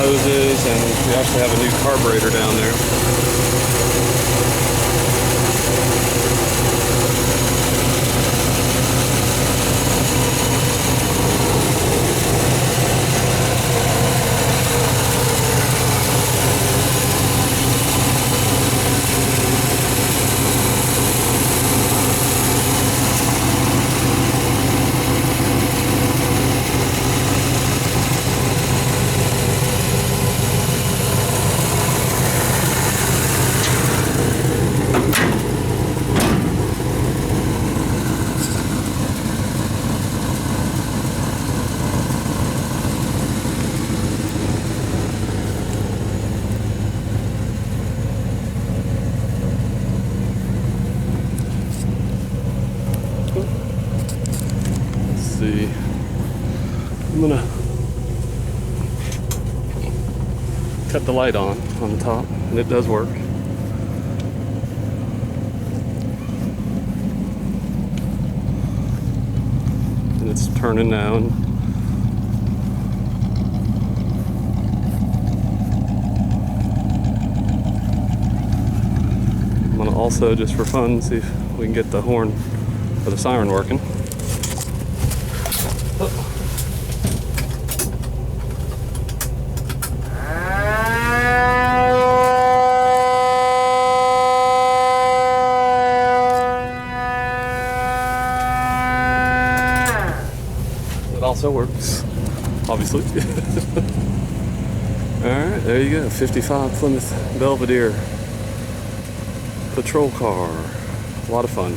hoses, and we actually have a new carburetor down there. See, I'm gonna cut the light on the top, and it does work. And it's turning now, and I'm gonna also, just for fun, see if we can get the horn or the siren working. It also works, obviously. Alright, there you go. 55 Plymouth Belvedere patrol car. A lot of fun.